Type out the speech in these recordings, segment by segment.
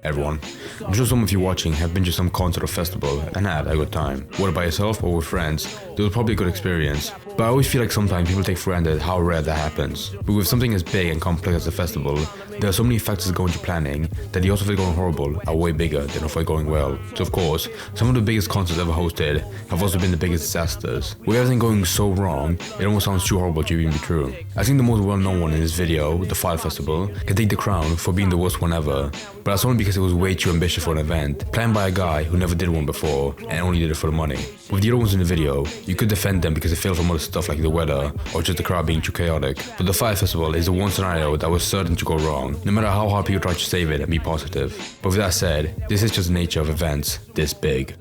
Everyone, I'm sure some of you watching have been to some concert or festival and had a good time. Whether by yourself or with friends, it was probably a good experience. But I always feel like sometimes people take for granted how rare that happens. But with something as big and complex as a festival, there are so many factors that go into planning that the odds of it going horrible are way bigger than of it going well. So of course, some of the biggest concerts ever hosted have also been the biggest disasters. With everything going so wrong, it almost sounds too horrible to even be true. I think the most well-known one in this video, the Fyre Festival, can take the crown for being the worst one ever. But that's only because it was way too ambitious for an event, planned by a guy who never did one before and only did it for the money. With the other ones in the video, you could defend them because it failed from other stuff like the weather or just the crowd being too chaotic. But the Fyre Festival is the one scenario that was certain to go wrong, no matter how hard people try to save it and be positive. But with that said, this is just the nature of events this big.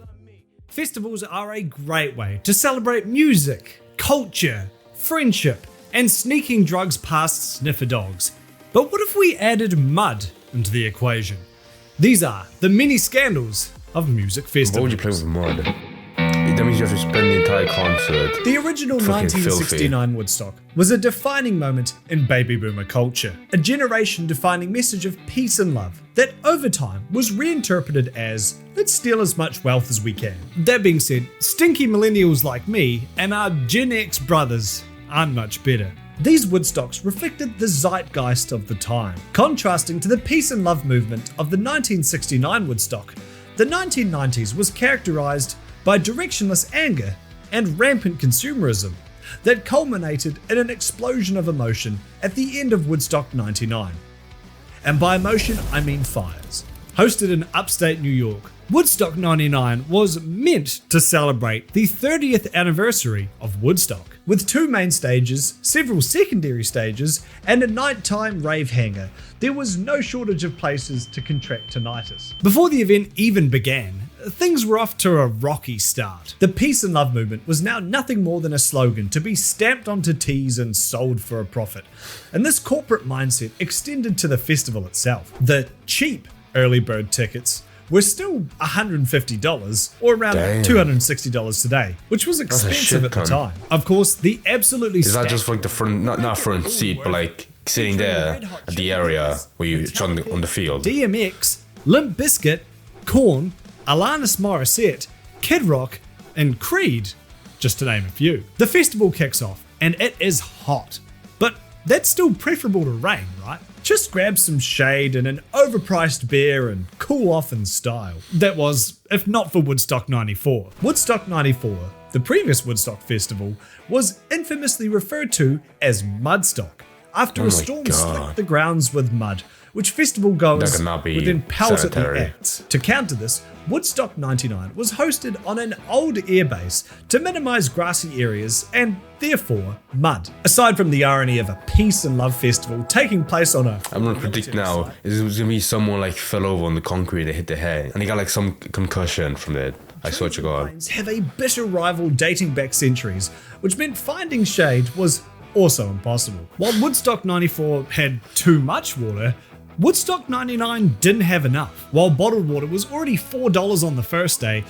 Festivals are a great way to celebrate music, culture, friendship, and sneaking drugs past sniffer dogs. But what if we added mud into the equation? These are the many scandals of music festivals. Why would you play with mud? That means you have to spend the entire concert. The original 1969 Woodstock was a defining moment in baby boomer culture, a generation-defining message of peace and love that over time was reinterpreted as, let's steal as much wealth as we can. That being said, stinky millennials like me and our Gen X brothers aren't much better. These Woodstocks reflected the zeitgeist of the time, contrasting to the peace and love movement of the 1969 Woodstock. The 1990s was characterized by directionless anger and rampant consumerism that culminated in an explosion of emotion at the end of Woodstock 99. And by emotion, I mean fires. Hosted in upstate New York, Woodstock 99 was meant to celebrate the 30th anniversary of Woodstock. With two main stages, several secondary stages, and a nighttime rave hangar, there was no shortage of places to contract tinnitus. Before the event even began, things were off to a rocky start. The peace and love movement was now nothing more than a slogan to be stamped onto tees and sold for a profit. And this corporate mindset extended to the festival itself. The cheap early bird tickets were still $150 or around $260 today, which was expensive at the time. Of course, the absolutely is that just for like the front, not front seat, but like sitting there at the area where you shot on the field? DMX, Limp Bizkit, Korn, Alanis Morissette, Kid Rock, and Creed, just to name a few. The festival kicks off, and it is hot. But that's still preferable to rain, right? Just grab some shade and an overpriced beer and cool off in style. That was, if not for Woodstock 94. Woodstock 94, the previous Woodstock festival, was infamously referred to as Mudstock, after a storm slicked the grounds with mud, which festival goers would then pelt at the acts. To counter this, Woodstock 99 was hosted on an old airbase to minimize grassy areas and therefore mud. Aside from the irony of a peace and love festival taking place on a... I'm gonna predict now, it was gonna be someone like fell over on the concrete and hit their head and he got like some concussion from it. I swear to God. Have a bitter rival dating back centuries, which meant finding shade was also impossible. While Woodstock 94 had too much water, Woodstock 99 didn't have enough. While bottled water was already $4 on the first day,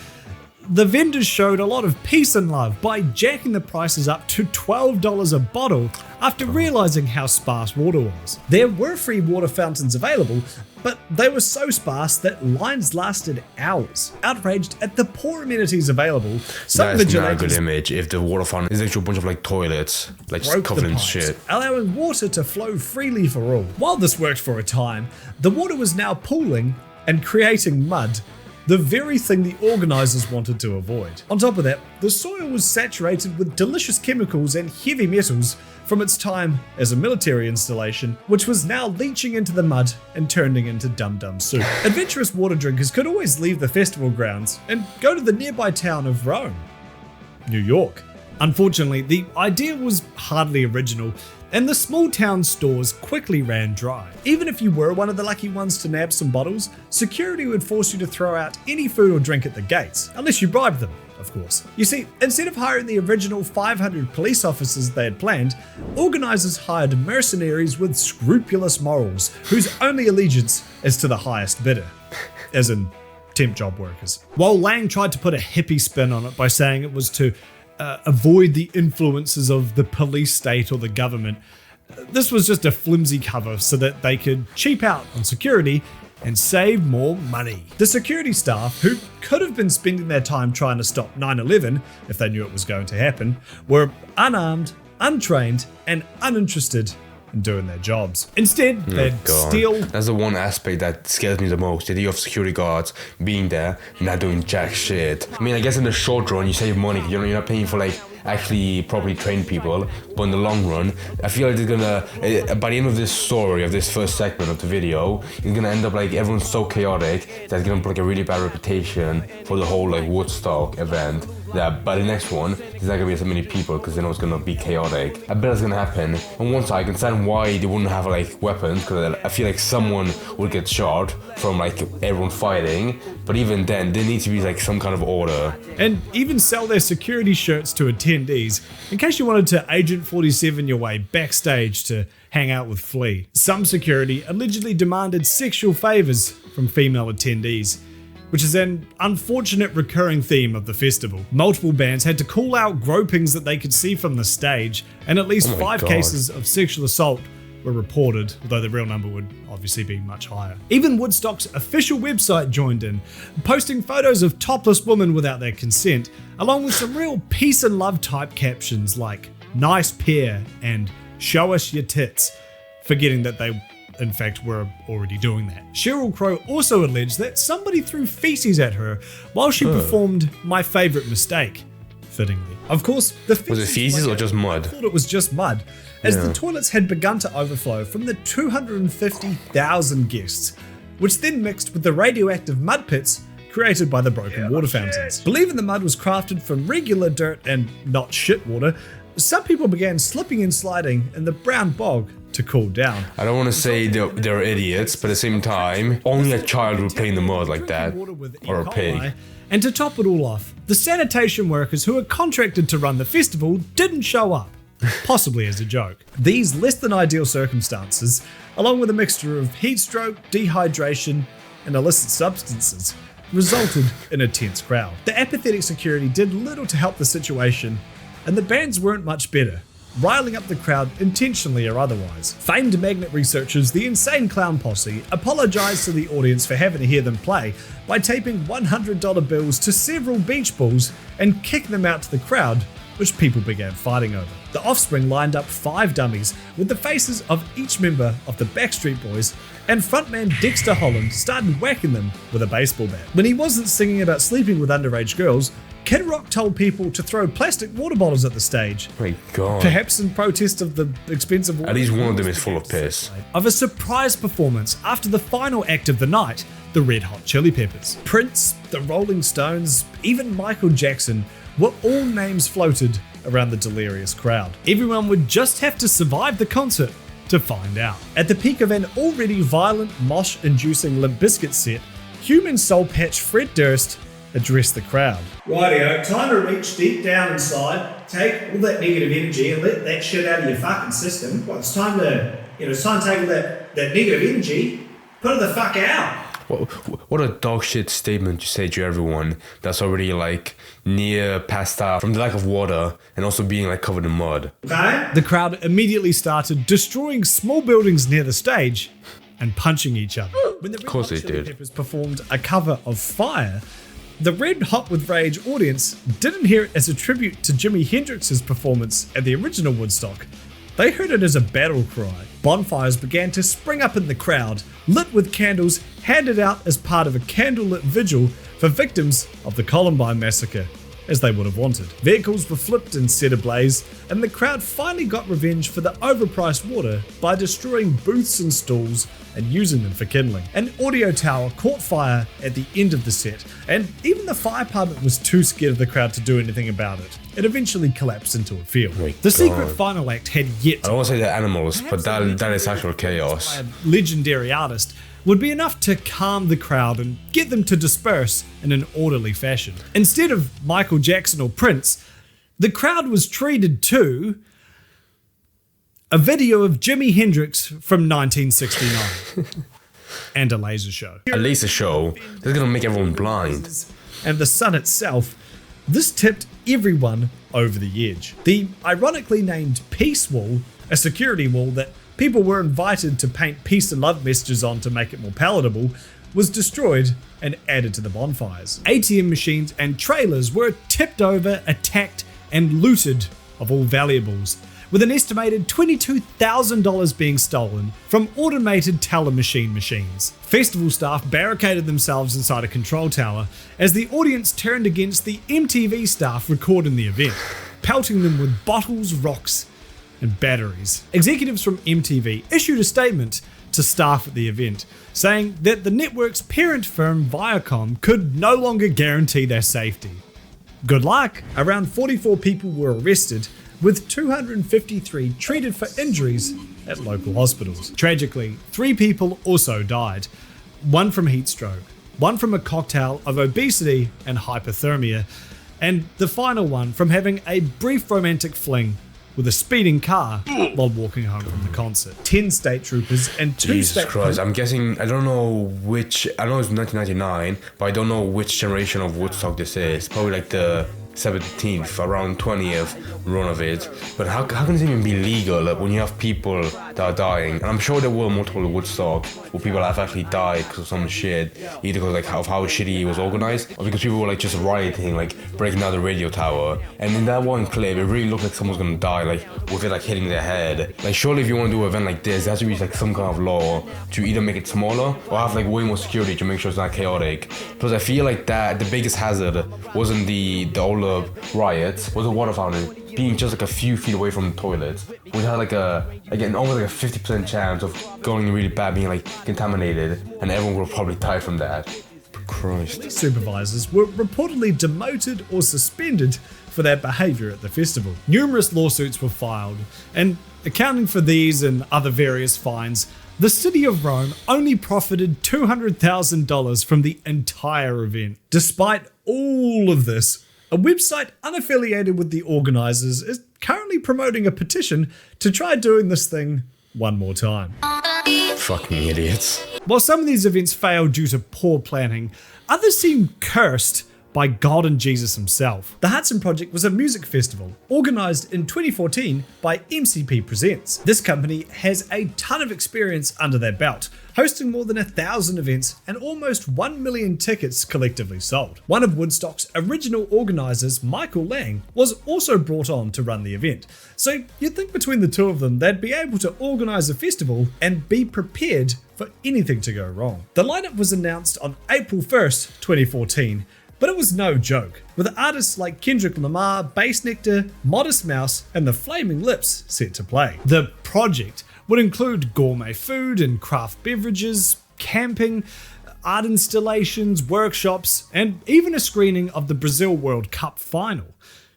the vendors showed a lot of peace and love by jacking the prices up to $12 a bottle after realizing how sparse water was. There were free water fountains available, but they were so sparse that lines lasted hours. Outraged at the poor amenities available, some That's not a good image if the water fountain is actually a bunch of like toilets, like just covered in shit. Allowing water to flow freely for all. While this worked for a time, the water was now pooling and creating mud, the very thing the organisers wanted to avoid. On top of that, the soil was saturated with delicious chemicals and heavy metals from its time as a military installation, which was now leaching into the mud and turning into dum-dum soup. Adventurous water drinkers could always leave the festival grounds and go to the nearby town of Rome, New York. Unfortunately, the idea was hardly original, and the small town stores quickly ran dry. Even if you were one of the lucky ones to nab some bottles, security would force you to throw out any food or drink at the gates, unless you bribed them, of course. You see, instead of hiring the original 500 police officers they had planned, organisers hired mercenaries with scrupulous morals, whose only allegiance is to the highest bidder, as in temp job workers. While Lang tried to put a hippie spin on it by saying it was to avoid the influences of the police state or the government, This was just a flimsy cover so that they could cheap out on security and save more money. The security staff, who could have been spending their time trying to stop 9/11 if they knew it was going to happen, were unarmed, untrained, and uninterested in doing their jobs. Instead, they'd steal. That's the one aspect that scares me the most. The idea of security guards being there, not doing jack shit. I mean, I guess in the short run, you save money. You're not paying for like actually properly trained people, but in the long run, I feel like they're gonna, by the end of this story, of this first segment of the video, it's gonna end up like everyone's so chaotic that's gonna put like a really bad reputation for the whole like Woodstock event, that by the next one, there's not gonna be as many people because they know it's gonna be chaotic. I bet it's gonna happen. On one side, I can understand why they wouldn't have like weapons, because I feel like someone would get shot from like everyone fighting, but even then, there needs to be like some kind of order. And even sell their security shirts to attendees in case you wanted to Agent 47 your way backstage to hang out with Flea. Some security allegedly demanded sexual favors from female attendees, which is an unfortunate recurring theme of the festival. Multiple bands had to call out gropings that they could see from the stage, and at least 5 cases of sexual assault were reported, although the real number would obviously be much higher. Even Woodstock's official website joined in, posting photos of topless women without their consent, along with some real peace and love type captions like "nice pair" and "show us your tits," forgetting that they in fact were already doing that. Sheryl Crow also alleged that somebody threw feces at her while she performed My Favorite Mistake, fittingly. Of course, was it feces or just mud? I thought it was just mud, as the toilets had begun to overflow from the 250,000 guests, which then mixed with the radioactive mud pits created by the broken water fountains. Believing the mud was crafted from regular dirt and not shit water, some people began slipping and sliding in the brown bog to cool down. I don't want to say they're idiots, but at the same time, only a child would play in the mud like that, or a pig. And to top it all off, the sanitation workers who were contracted to run the festival didn't show up, possibly as a joke. These less than ideal circumstances, along with a mixture of heat stroke, dehydration, and illicit substances, resulted in a tense crowd. The apathetic security did little to help the situation, and the bands weren't much better, riling up the crowd intentionally or otherwise. Famed magnet researchers, the Insane Clown Posse, apologized to the audience for having to hear them play by taping $100 bills to several beach balls and kicking them out to the crowd, which people began fighting over. The Offspring lined up 5 dummies with the faces of each member of the Backstreet Boys, and frontman Dexter Holland started whacking them with a baseball bat. When he wasn't singing about sleeping with underage girls, Kid Rock told people to throw plastic water bottles at the stage. My God. Perhaps in protest of the expensive water. At least one of them is full of piss. Of a surprise performance after the final act of the night, the Red Hot Chili Peppers. Prince, the Rolling Stones, even Michael Jackson were all names floated around the delirious crowd. Everyone would just have to survive the concert to find out. At the peak of an already violent, mosh-inducing Limp Bizkit set, human soul patch Fred Durst addressed the crowd. Rightio, time to reach deep down inside, take all that negative energy and let that shit out of your fucking system. Well, it's time to take all that negative energy, put it the fuck out. What a dog shit statement to say to everyone that's already like near passed out from the lack of water and also being like covered in mud. Okay. The crowd immediately started destroying small buildings near the stage and punching each other. When the Red Hot Chili Peppers performed a cover of Fire, the Red Hot with Rage audience didn't hear it as a tribute to Jimi Hendrix's performance at the original Woodstock. They heard it as a battle cry. Bonfires began to spring up in the crowd, lit with candles handed out as part of a candlelit vigil for victims of the Columbine massacre, as they would have wanted. Vehicles were flipped and set ablaze, and the crowd finally got revenge for the overpriced water by destroying booths and stalls and using them for kindling. An audio tower caught fire at the end of the set, and even the fire department was too scared of the crowd to do anything about it. It eventually collapsed into a field. The secret final act had yet to... I don't want to say the animals, but that is actual chaos. ...by a legendary artist would be enough to calm the crowd and get them to disperse in an orderly fashion. Instead of Michael Jackson or Prince, the crowd was treated to a video of Jimi Hendrix from 1969 and a laser show. A laser show? That's gonna make everyone blind. And the sun itself, this tipped everyone over the edge. The ironically named Peace Wall A security wall that people were invited to paint peace and love messages on to make it more palatable was destroyed and added to the bonfires. ATM machines and trailers were tipped over, attacked, and looted of all valuables, with an estimated $22,000 being stolen from automated teller machines. Festival staff barricaded themselves inside a control tower as the audience turned against the MTV staff recording the event, pelting them with bottles, rocks, and batteries. Executives from MTV issued a statement to staff at the event, saying that the network's parent firm Viacom could no longer guarantee their safety. Good luck! Around 44 people were arrested, with 253 treated for injuries at local hospitals. Tragically, 3 people also died, one from heat stroke, one from a cocktail of obesity and hypothermia, and the final one from having a brief romantic fling with a speeding car while walking home from the concert. 10 state troopers and 2 Jesus Christ, I'm guessing, I don't know which, I know it's 1999, but I don't know which generation of Woodstock this is. Probably like the 17th, around 20th run of it. But how can this even be legal when you have people that are dying? And I'm sure there were multiple Woodstock where people have actually died because of some shit, either because like of how shitty it was organized, or because people were like just rioting, like breaking down the radio tower. And in that one clip, it really looked like someone's gonna die, like with it like hitting their head. Like surely if you want to do an event like this, there has to be like some kind of law to either make it smaller or have like way more security to make sure it's not chaotic. Because I feel like that the biggest hazard wasn't the older riots, was a water fountain being just like a few feet away from the toilets, which had like almost like a 50% chance of going really bad, being like contaminated, and everyone would probably die from that. Christ. Supervisors were reportedly demoted or suspended for their behavior at the festival. Numerous lawsuits were filed, and accounting for these and other various fines, the city of Rome only profited $200,000 from the entire event. Despite all of this, a website unaffiliated with the organizers is currently promoting a petition to try doing this thing one more time. Fucking idiots. While some of these events failed due to poor planning, others seem cursed by God and Jesus himself. The Hudson Project was a music festival organized in 2014 by MCP Presents. This company has a ton of experience under their belt, hosting more than 1,000 events and almost 1 million tickets collectively sold. One of Woodstock's original organizers, Michael Lang, was also brought on to run the event. So you'd think between the two of them, they'd be able to organize a festival and be prepared for anything to go wrong. The lineup was announced on April 1st, 2014, but it was no joke, with artists like Kendrick Lamar, Bass Nectar, Modest Mouse, and the Flaming Lips set to play. The project would include gourmet food and craft beverages, camping, art installations, workshops, and even a screening of the Brazil World Cup final.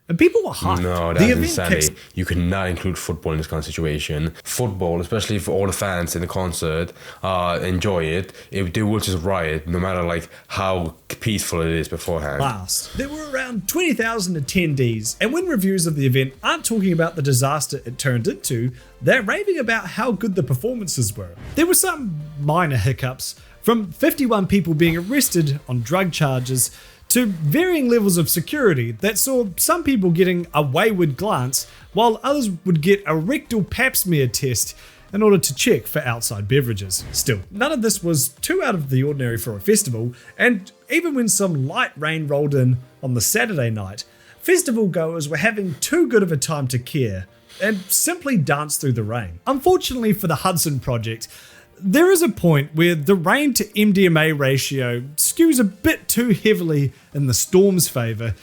And people were hyped. No, that's insanity. You could not include football in this kind of situation. Football, especially for all the fans in the concert, enjoy it. They will just riot, no matter like how peaceful it is beforehand. Last, there were around 20,000 attendees, and when reviews of the event aren't talking about the disaster it turned into, they're raving about how good the performances were. There were some minor hiccups, from 51 people being arrested on drug charges to varying levels of security that saw some people getting a wayward glance while others would get a rectal pap smear test in order to check for outside beverages. Still, none of this was too out of the ordinary for a festival, and even when some light rain rolled in on the Saturday night, festival goers were having too good of a time to care and simply danced through the rain. Unfortunately for the Hudson Project, there is a point where the rain to MDMA ratio skews a bit too heavily in the storm's favour,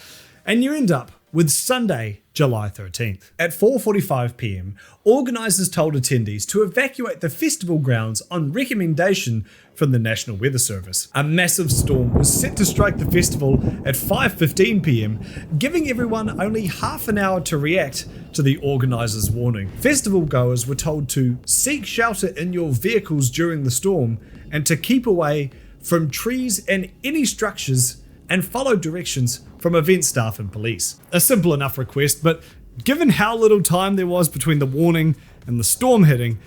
and you end up with Sunday, July 13th. At 4:45 p.m, organisers told attendees to evacuate the festival grounds on recommendation from the National Weather Service. A massive storm was set to strike the festival at 5:15 p.m, giving everyone only half an hour to react to the organisers' warning. Festival goers were told to seek shelter in your vehicles during the storm and to keep away from trees and any structures and follow directions from event staff and police. A simple enough request, but given how little time there was between the warning and the storm hitting,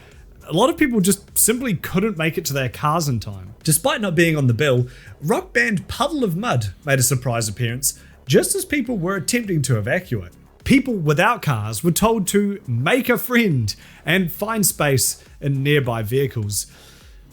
a lot of people just simply couldn't make it to their cars in time. Despite not being on the bill, rock band Puddle of Mudd made a surprise appearance just as people were attempting to evacuate. People without cars were told to make a friend and find space in nearby vehicles.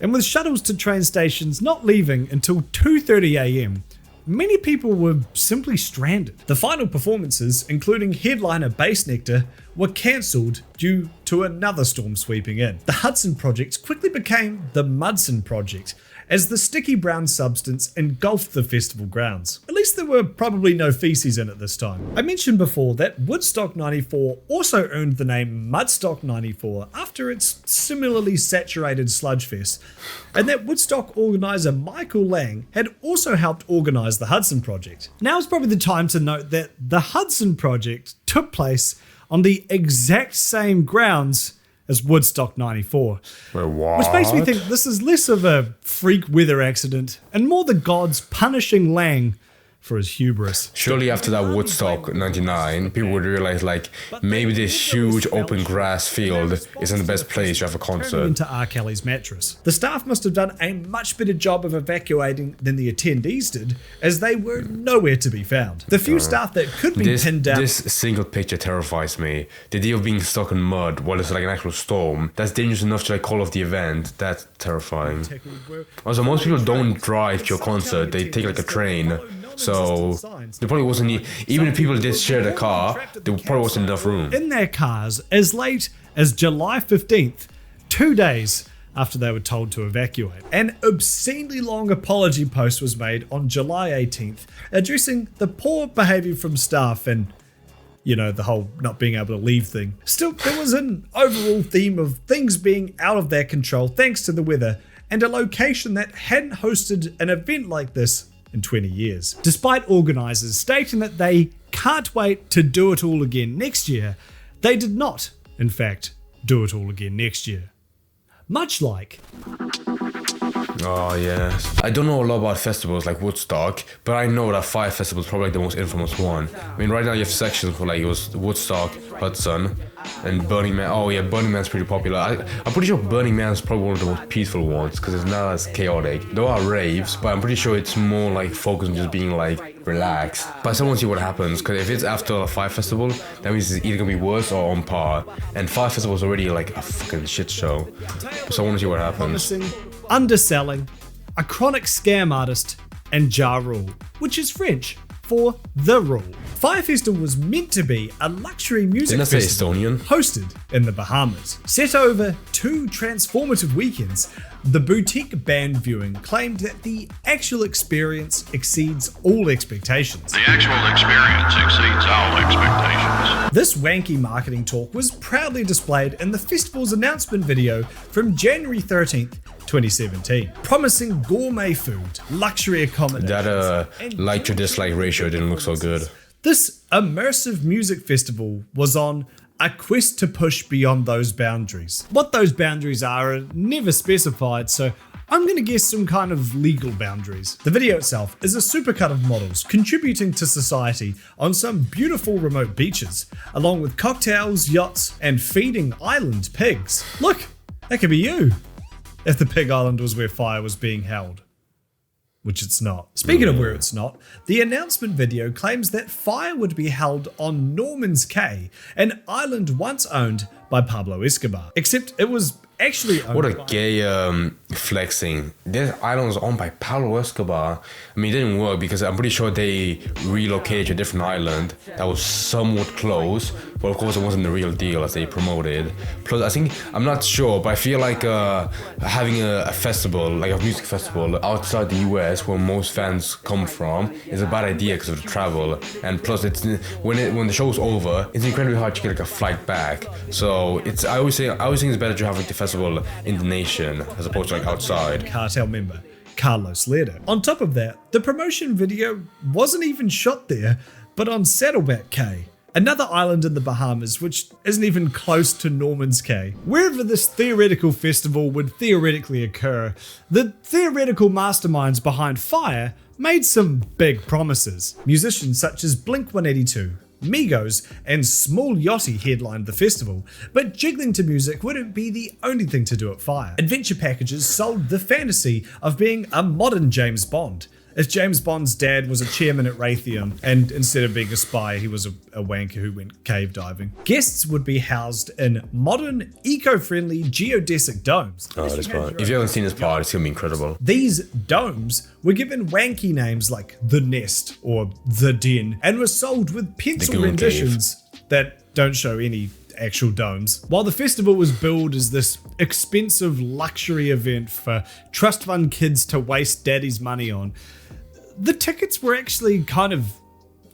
And with shuttles to train stations not leaving until 2:30 a.m, many people were simply stranded. The final performances, including headliner Bassnectar, were cancelled due to another storm sweeping in. The Hudson Project quickly became the Mudson Project, as the sticky brown substance engulfed the festival grounds. At least there were probably no feces in it this time. I mentioned before that Woodstock 94 also earned the name Mudstock 94 after its similarly saturated sludge fest, and that Woodstock organiser Michael Lang had also helped organise the Hudson Project. Now is probably the time to note that the Hudson Project took place on the exact same grounds as Woodstock 94. Wait, what? Which makes me think this is less of a freak weather accident and more the gods punishing Lang for his hubris. Surely after that Woodstock 99, people would realize like maybe this huge open grass field isn't the best place to have a concert. Into R. Kelly's mattress. The staff must have done a much better job of evacuating than the attendees did, as they were nowhere to be found. The few staff that could be pinned down. This single picture terrifies me. The idea of being stuck in mud while it's like an actual storm, that's dangerous enough to like call off the event. That's terrifying. Also, most people don't drive to a concert, they take like a train. So there probably wasn't, even if people did share the car, there probably wasn't enough room. In their cars as late as July 15th, 2 days after they were told to evacuate. An obscenely long apology post was made on July 18th, addressing the poor behaviour from staff and, you know, the whole not being able to leave thing. Still, there was an overall theme of things being out of their control thanks to the weather, and a location that hadn't hosted an event like this in 20 years. Despite organisers stating that they can't wait to do it all again next year, they did not, in fact, do it all again next year. Much like... Oh yes. I don't know a lot about festivals like Woodstock, but I know that Fyre Festival is probably like the most infamous one. I mean, right now you have sections for like it was Woodstock, Hudson, and Burning Man. Oh yeah, Burning Man's pretty popular. I'm pretty sure Burning Man is probably one of the most peaceful ones because it's not as chaotic. There are raves, but I'm pretty sure it's more like focused on just being like relaxed. But I still want to see what happens, because if it's after a Fyre Festival, that means it's either gonna be worse or on par. And Fyre Festival is already like a fucking shit show. So I want to see what happens. Underselling, a chronic scam artist, and Ja Rule, which is French for The Rule. Fyre Festival was meant to be a luxury music festival hosted in the Bahamas. Set over 2 transformative weekends, the boutique band viewing claimed that the actual experience exceeds all expectations. The actual experience exceeds all expectations. This wanky marketing talk was proudly displayed in the festival's announcement video from January 13th, 2017, promising gourmet food, luxury accommodations. That like to dislike ratio didn't look so good. This immersive music festival was on a quest to push beyond those boundaries. What those boundaries are never specified, so I'm going to guess some kind of legal boundaries. The video itself is a supercut of models contributing to society on some beautiful remote beaches, along with cocktails, yachts, and feeding island pigs. Look, that could be you, if the Pig Island was where Fyre was being held. Which it's not. Speaking of where it's not, the announcement video claims that Fyre would be held on Norman's Cay, an island once owned by Pablo Escobar. Except it was actually owned What a gay flexing. This island was owned by Pablo Escobar. I mean, it didn't work because I'm pretty sure they relocated to a different island that was somewhat close, but of course it wasn't the real deal as they promoted. Plus, I think, I'm not sure, but I feel like having a festival, like a music festival outside the US where most fans come from is a bad idea because of the travel. And plus, it's when the show's over, it's incredibly hard to get like a flight back. So I always think it's better to have like the festival in the nation as opposed to like outside. Cartel member Carlos Lerdo. On top of that, the promotion video wasn't even shot there, but on Saddleback Cay, another island in the Bahamas which isn't even close to Norman's Cay. Wherever this theoretical festival would theoretically occur, the theoretical masterminds behind Fyre made some big promises. Musicians such as Blink-182, Migos, and Small Yachty headlined the festival, but jiggling to music wouldn't be the only thing to do at Fyre. Adventure packages sold the fantasy of being a modern James Bond, as James Bond's dad was a chairman at Raytheon, and instead of being a spy, he was a wanker who went cave diving. Guests would be housed in modern, eco-friendly geodesic domes. Oh, this part. If you haven't seen this part, it's gonna be incredible. These domes were given wanky names like The Nest or The Den, and were sold with pencil Goon renditions that don't show any actual domes. While the festival was billed as this expensive luxury event for trust fund kids to waste daddy's money on, the tickets were actually kind of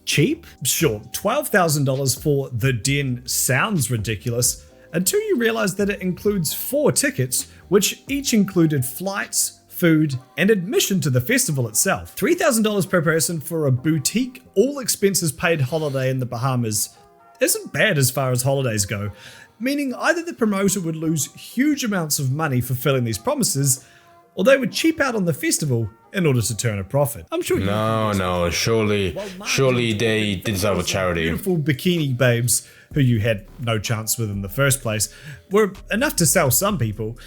cheap. Sure, $12,000 for The Den sounds ridiculous until you realize that it includes 4 tickets, which each included flights, food, and admission to the festival itself. $3,000 per person for a boutique, all expenses paid holiday in the Bahamas isn't bad as far as holidays go, meaning either the promoter would lose huge amounts of money fulfilling these promises, or they would cheap out on the festival in order to turn a profit. I'm sure surely they did this out of charity. Beautiful bikini babes who you had no chance with in the first place were enough to sell some people.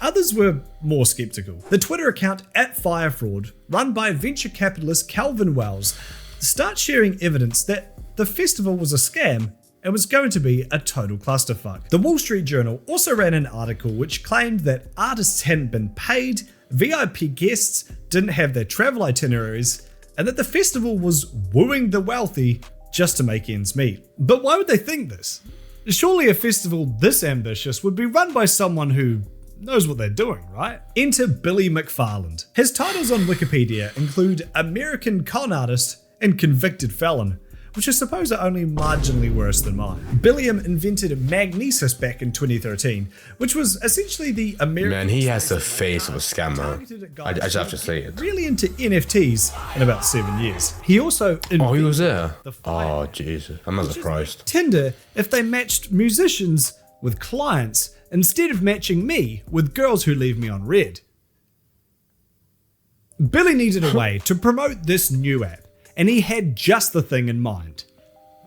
Others were more skeptical. The Twitter account @FireFraud, run by venture capitalist Calvin Wells, starts sharing evidence that the festival was a scam and was going to be a total clusterfuck. The Wall Street Journal also ran an article which claimed that artists hadn't been paid, VIP guests didn't have their travel itineraries, and that the festival was wooing the wealthy just to make ends meet. But why would they think this? Surely a festival this ambitious would be run by someone who knows what they're doing, right? Enter Billy McFarland. His titles on Wikipedia include American con artist and convicted felon, which I suppose are only marginally worse than mine. Billiam invented Magnesis back in 2013, which was essentially the American... Man, he has the face of a scammer. I just have to say it. Really into NFTs in about 7 years. He also... Oh, he was there? Oh, Jesus. I'm not surprised. Tinder if they matched musicians with clients instead of matching me with girls who leave me on red. Billy needed a way to promote this new app, and he had just the thing in mind: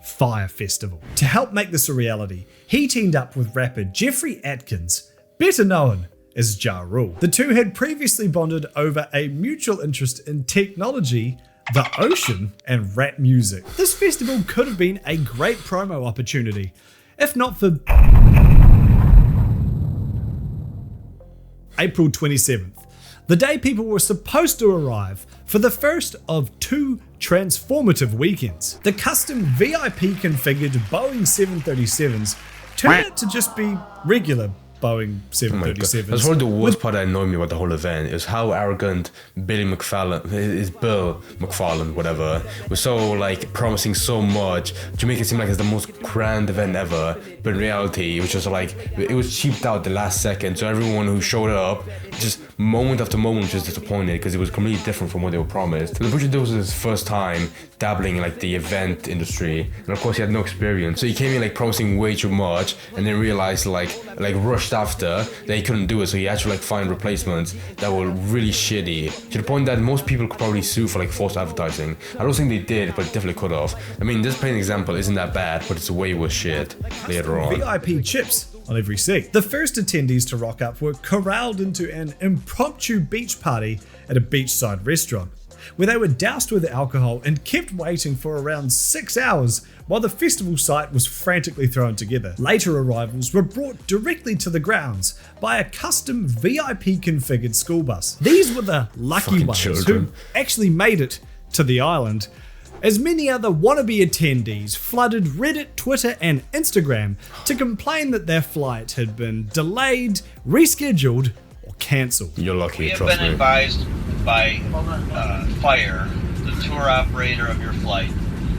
Fire Festival. To help make this a reality, he teamed up with rapper Jeffrey Atkins, better known as Ja Rule. The two had previously bonded over a mutual interest in technology, the ocean, and rap music. This festival could have been a great promo opportunity, if not for April 27th, the day people were supposed to arrive for the first of 2 transformative weekends. The custom VIP configured Boeing 737s turned out to just be regular Boeing 737s. That's probably the worst part that annoyed me about the whole event, is how arrogant Bill McFarland, whatever, was so like promising so much to make it seem like it's the most grand event ever, but in reality it was just like, it was cheaped out the last second, so everyone who showed up just moment after moment was just disappointed because it was completely different from what they were promised. The Butcher was his first time dabbling in like the event industry, and of course he had no experience, so he came in like promising way too much and then realized like rushed after that he couldn't do it, so he had to like find replacements that were really shitty, to the point that most people could probably sue for like false advertising. I don't think they did, but definitely could have. I mean, this plain example isn't that bad, but it's way worse shit later on. VIP chips on every seat. The first attendees to rock up were corralled into an impromptu beach party at a beachside restaurant, where they were doused with alcohol and kept waiting for around 6 hours while the festival site was frantically thrown together. Later arrivals were brought directly to the grounds by a custom VIP configured school bus. These were the lucky Fucking ones children who actually made it to the island, as many other wannabe attendees flooded Reddit, Twitter, and Instagram to complain that their flight had been delayed, rescheduled, or cancelled. You're lucky, We have trust been me. advised by Fire, the tour operator of your flight,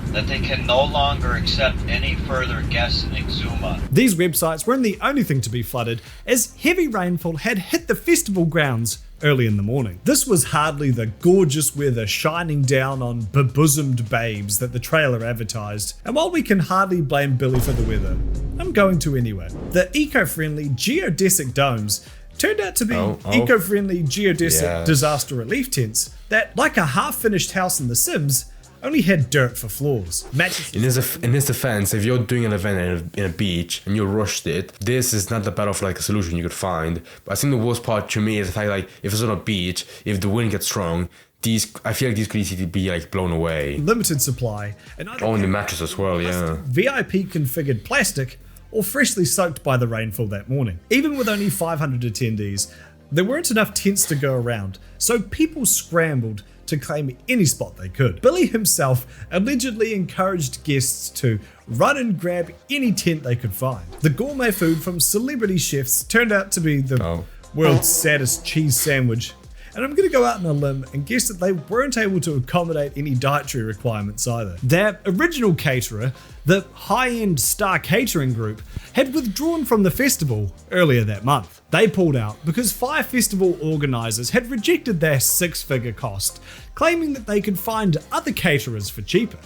that they can no longer accept any further guests in Exuma. These websites weren't the only thing to be flooded, as heavy rainfall had hit the festival grounds early in the morning. This was hardly the gorgeous weather shining down on bebosomed babes that the trailer advertised, and while we can hardly blame Billy for the weather, I'm going to anyway. The eco-friendly geodesic domes turned out to be eco-friendly geodesic disaster relief tents that, like a half-finished house in The Sims, only had dirt for floors. In his defense, if you're doing an event in a beach and you rushed it, this is not the bad of like a solution you could find. But I think the worst part to me is the fact, like, if it's on a beach, if the wind gets strong, I feel like these could easily be like blown away. Limited supply, and either Oh, and the mattress as well, yeah. VIP configured plastic or freshly soaked by the rainfall that morning. Even with only 500 attendees, there weren't enough tents to go around, so people scrambled to claim any spot they could. Billy himself allegedly encouraged guests to run and grab any tent they could find. The gourmet food from celebrity chefs turned out to be the world's saddest cheese sandwich, and I'm going to go out on a limb and guess that they weren't able to accommodate any dietary requirements either. Their original caterer, the high-end Star Catering Group, had withdrawn from the festival earlier that month. They pulled out because Fyre Festival organisers had rejected their six-figure cost, claiming that they could find other caterers for cheaper.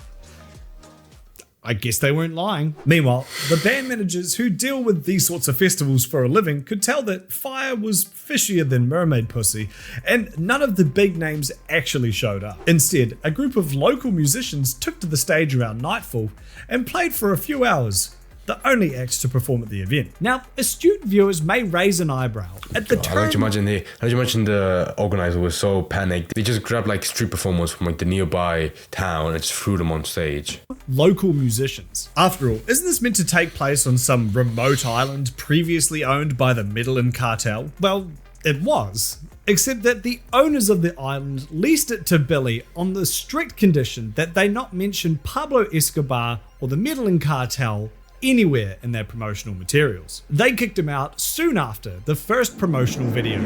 I guess they weren't lying. Meanwhile, the band managers who deal with these sorts of festivals for a living could tell that Fyre was fishier than mermaid pussy, and none of the big names actually showed up. Instead, a group of local musicians took to the stage around nightfall and played for a few hours, the only acts to perform at the event. Now, astute viewers may raise an eyebrow at the term. How did you imagine the organizer was so panicked? They just grabbed like street performers from like the nearby town and just threw them on stage. Local musicians. After all, isn't this meant to take place on some remote island previously owned by the Medellin cartel? Well, it was. Except that the owners of the island leased it to Billy on the strict condition that they not mention Pablo Escobar or the Medellin cartel anywhere in their promotional materials. They kicked him out soon after the first promotional video.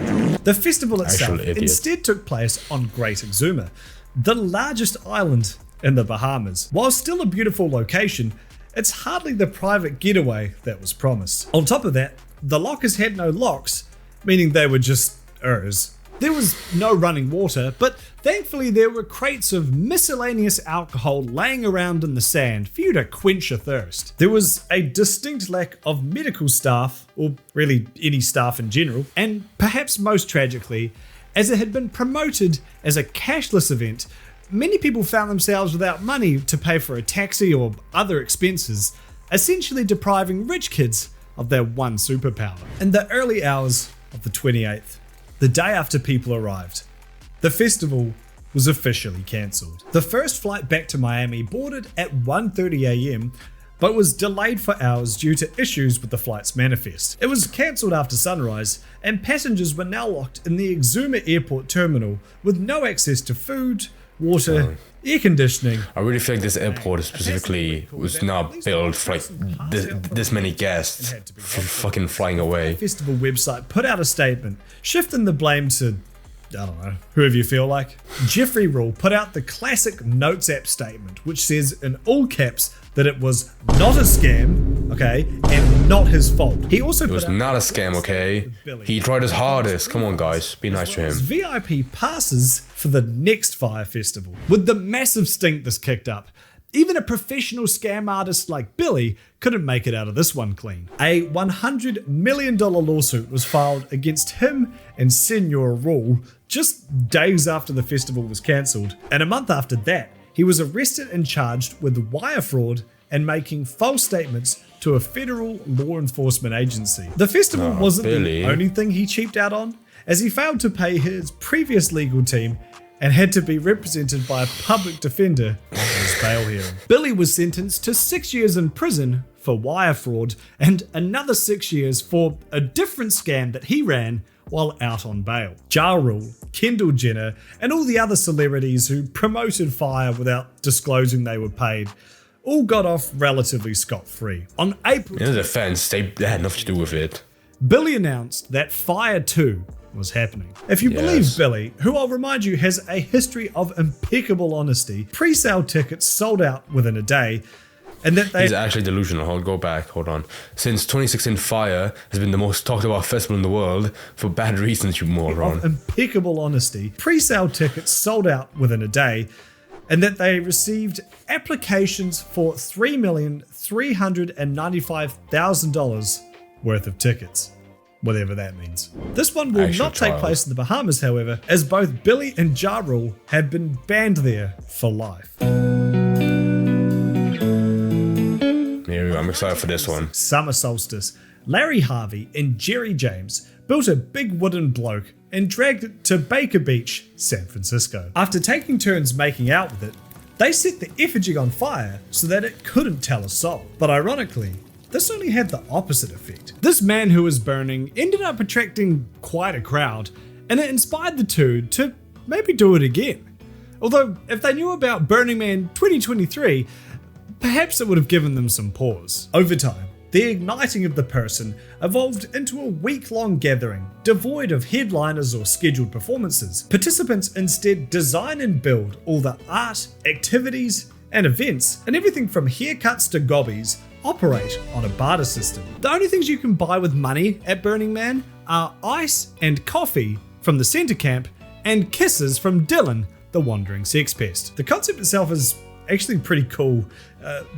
The festival itself instead took place on Great Exuma, the largest island in the Bahamas. While still a beautiful location, it's hardly the private getaway that was promised. On top of that, the lockers had no locks, meaning they were just There was no running water, but thankfully there were crates of miscellaneous alcohol laying around in the sand for you to quench your thirst. There was a distinct lack of medical staff, or really any staff in general, and perhaps most tragically, as it had been promoted as a cashless event, many people found themselves without money to pay for a taxi or other expenses, essentially depriving rich kids of their one superpower. In the early hours of the 28th, the day after people arrived, the festival was officially cancelled. The first flight back to Miami boarded at 1:30 a.m, but was delayed for hours due to issues with the flight's manifest. It was cancelled after sunrise, and passengers were now locked in the Exuma Airport terminal with no access to food, water, air conditioning. I really feel like this airport specifically was now built for like this many guests fucking flying away. The festival website put out a statement shifting the blame to, I don't know, whoever you feel like. Jeffrey Rule put out the classic Notes app statement, which says in all caps that it was not a scam, okay, and not his fault. He also It was not a scam, okay? He tried his hardest. Come on, guys, be nice to him. VIP passes for the next Fyre Festival. With the massive stink this kicked up, even a professional scam artist like Billy couldn't make it out of this one clean. A $100 million lawsuit was filed against him and Senor Rule just days after the festival was cancelled, and a month after that, he was arrested and charged with wire fraud and making false statements to a federal law enforcement agency. The festival wasn't the only thing he cheaped out on, as he failed to pay his previous legal team and had to be represented by a public defender in his bail hearing. Billy was sentenced to 6 years in prison for wire fraud and another 6 years for a different scam that he ran while out on bail. Ja Rule, Kendall Jenner, and all the other celebrities who promoted Fyre without disclosing they were paid all got off relatively scot-free. On April... In defense, they had nothing to do with it. Billy announced that Fyre 2 was happening. If you believe Billy, who I'll remind you has a history of impeccable honesty, pre-sale tickets sold out within a day, and that He's actually delusional. Hold on. Since 2016, Fyre has been the most talked about festival in the world for bad reasons, you moron. Of impeccable honesty, pre-sale tickets sold out within a day, and that they received applications for $3,395,000 worth of tickets. Whatever that means. This one will not take place in the Bahamas, however, as both Billy and Ja Rule have been banned there for life. here we go. I'm excited for this one. Summer solstice, Larry Harvey and Jerry James built a big wooden bloke and dragged it to Baker Beach, San Francisco. After taking turns making out with it, they set the effigy on fire so that it couldn't tell a soul. But ironically, this only had the opposite effect. This man who was burning ended up attracting quite a crowd, and it inspired the two to maybe do it again. Although, if they knew about Burning Man 2023, perhaps it would have given them some pause. Over time, the igniting of the person evolved into a week-long gathering devoid of headliners or scheduled performances. Participants instead design and build all the art, activities, and events, and everything from haircuts to gobbies operate on a barter system. The only things you can buy with money at Burning Man are ice and coffee from the center camp and kisses from Dylan, the wandering sex pest. The concept itself is actually pretty cool,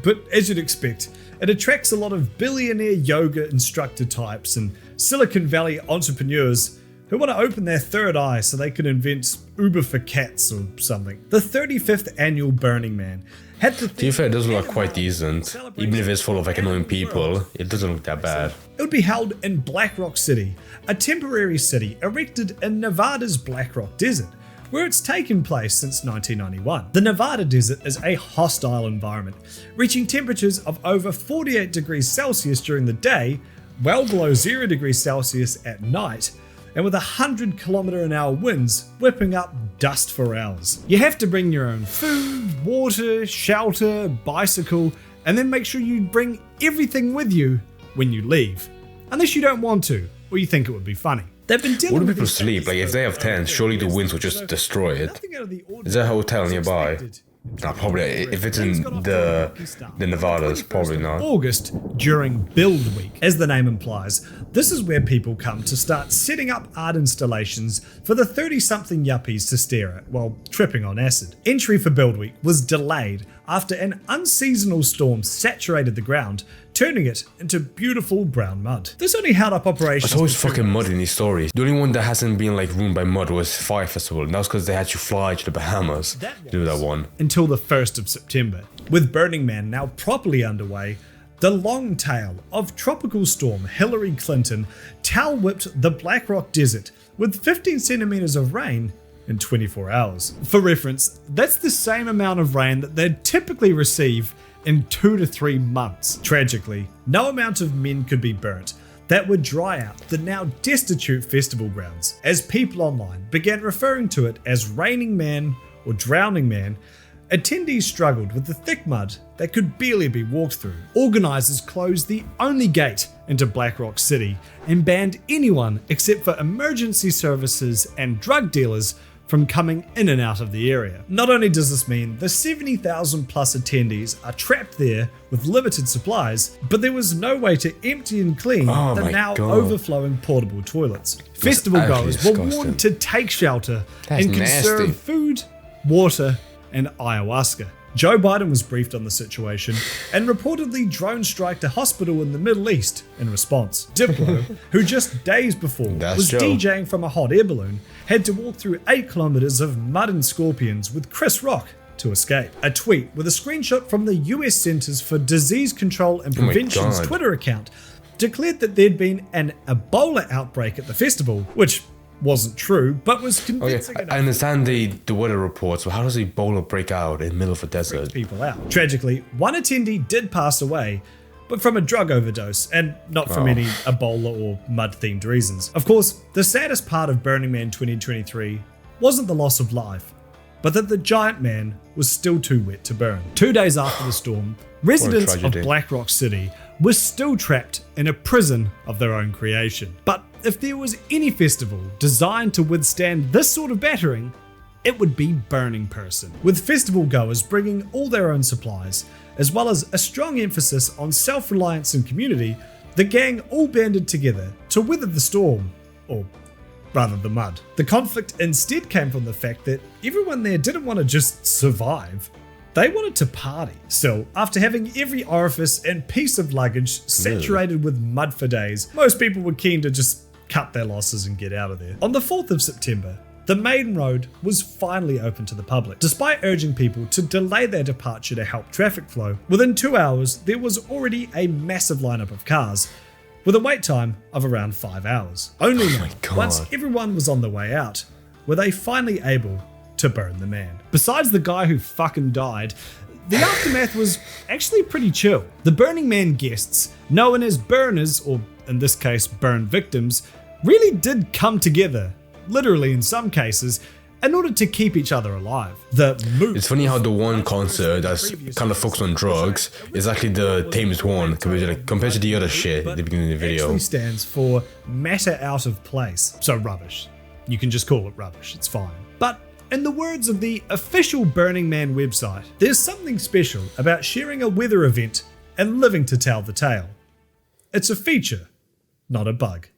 but as you'd expect, it attracts a lot of billionaire yoga instructor types and Silicon Valley entrepreneurs who want to open their third eye so they can invent Uber for cats or something. The 35th annual Burning Man had the theme. To be fair, it does look quite decent. Even if it's full of like annoying people, it doesn't look that bad. It would be held in Black Rock City, a temporary city erected in Nevada's Black Rock Desert, where it's taken place since 1991. The Nevada desert is a hostile environment, reaching temperatures of over 48 degrees Celsius during the day, well below 0 degrees Celsius at night, and with 100km/h winds whipping up dust for hours. You have to bring your own food, water, shelter, bicycle, and then make sure you bring everything with you when you leave. Unless you don't want to, or you think it would be funny. They've been dealing Where do with people these sleep? Like, if they have tents, surely the winds will just destroy it. Nothing out of the ordinary Is there a hotel was nearby? expected. Nah, probably. If it's in the Nevadas, probably not. August during Build Week. As the name implies, this is where people come to start setting up art installations for the 30-something yuppies to stare at while tripping on acid. Entry for Build Week was delayed after an unseasonal storm saturated the ground, turning it into beautiful brown mud. This only held up operations. It's always for 2 fucking months. mud in these stories. The only one that hasn't been like ruined by mud was Fire Festival, and that was because they had to fly to the Bahamas to do that one. Until the 1st of September. With Burning Man now properly underway, the long tail of Tropical Storm Hillary Clinton tail-whipped the Black Rock Desert with 15 centimeters of rain in 24 hours. For reference, that's the same amount of rain that they'd typically receive in 2 to 3 months. Tragically, no amount of men could be burnt that would dry out the now destitute festival grounds, as people online began referring to it as Raining Man or Drowning Man. Attendees struggled with the thick mud that could barely be walked through. Organisers closed the only gate into Black Rock City and banned anyone except for emergency services and drug dealers from coming in and out of the area. Not only does this mean the 70,000 plus attendees are trapped there with limited supplies, but there was no way to empty and clean the my now God. overflowing portable toilets. Festival actually goers were disgusting. warned to take shelter That's and conserve nasty. food, water, and ayahuasca. Joe Biden was briefed on the situation and reportedly drone striked a hospital in the Middle East in response. Diplo, who just days before That's was Joe. DJing from a hot air balloon, had to walk through 8 kilometers of mud and scorpions with Chris Rock to escape. A tweet with a screenshot from the US Centers for Disease Control and Oh my Prevention's God. Twitter account declared that there'd been an Ebola outbreak at the festival, which wasn't true, but was Okay, convincing I enough understand the weather reports, but how does Ebola break out in the middle of a desert? people out. Tragically, one attendee did pass away, but from a drug overdose, and not from any Ebola or mud-themed reasons. Of course, the saddest part of Burning Man 2023 wasn't the loss of life, but that the giant man was still too wet to burn. 2 days after the storm, residents of tragedy. Black Rock City were still trapped in a prison of their own creation. But if there was any festival designed to withstand this sort of battering, it would be Burning Person. With festival goers bringing all their own supplies, as well as a strong emphasis on self-reliance and community, the gang all banded together to weather the storm, or rather the mud. The conflict instead came from the fact that everyone there didn't want to just survive. They wanted to party. Still, after having every orifice and piece of luggage saturated with mud for days, most people were keen to just cut their losses and get out of there. On the 4th of September, the main road was finally open to the public. Despite urging people to delay their departure to help traffic flow, within 2 hours there was already a massive lineup of cars, with a wait time of around 5 hours. Only now, once everyone was on the way out, were they finally able to burn the man. Besides the guy who fucking died, the aftermath was actually pretty chill. The Burning Man guests, known as burners, or in this case burn victims, really did come together, literally in some cases, in order to keep each other alive. It's funny how the one concert that's kind of focused on drugs is actually the tamest one compared to the other shit at the beginning of the video. Actually stands for matter out of place, so rubbish. You can just call it rubbish, it's fine. But in the words of the official Burning Man website, there's something special about sharing a weather event and living to tell the tale. It's a feature, not a bug.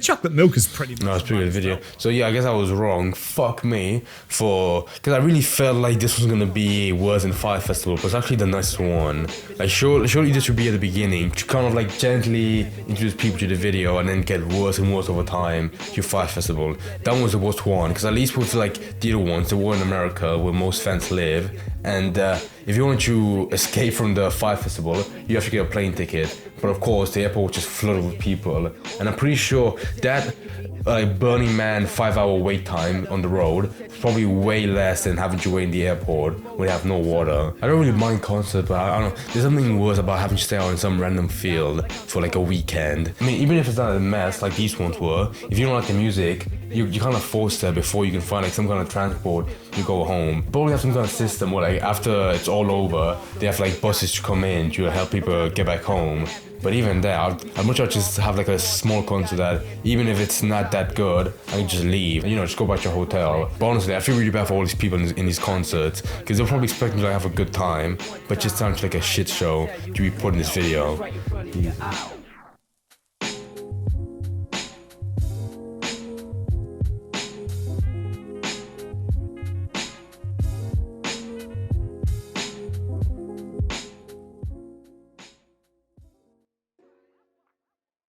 Chocolate milk is pretty much No, it's a pretty good video. So yeah, I guess I was wrong. Fuck me because I really felt like this was gonna be worse than Fire Festival, but it's actually the nicest one. Like surely this should be at the beginning to kind of like gently introduce people to the video and then get worse and worse over time to Fire Festival. That one was the worst one because at least with like the other ones, the one in America where most fans live, and if you want to escape from the Fire Festival, you have to get a plane ticket. But of course, the airport was just flooded with people, and I'm pretty sure that Burning Man 5-hour wait time on the road is probably way less than having to wait in the airport when you have no water. I don't really mind concert, but I don't know. There's something worse about having to stay out in some random field for like a weekend. I mean, even if it's not a mess like these ones were, if you don't like the music, you kind of forced there before you can find like some kind of transport to go home. Probably have some kind of system where like after it's all over, they have like buses to come in to help people get back home. But even there, I'd much rather just have like a small concert that even if it's not that good, I can just leave and just go back to your hotel. But honestly, I feel really bad for all these people in these concerts because they're probably expecting to like have a good time, but just sounds like a shit show to be put in this video.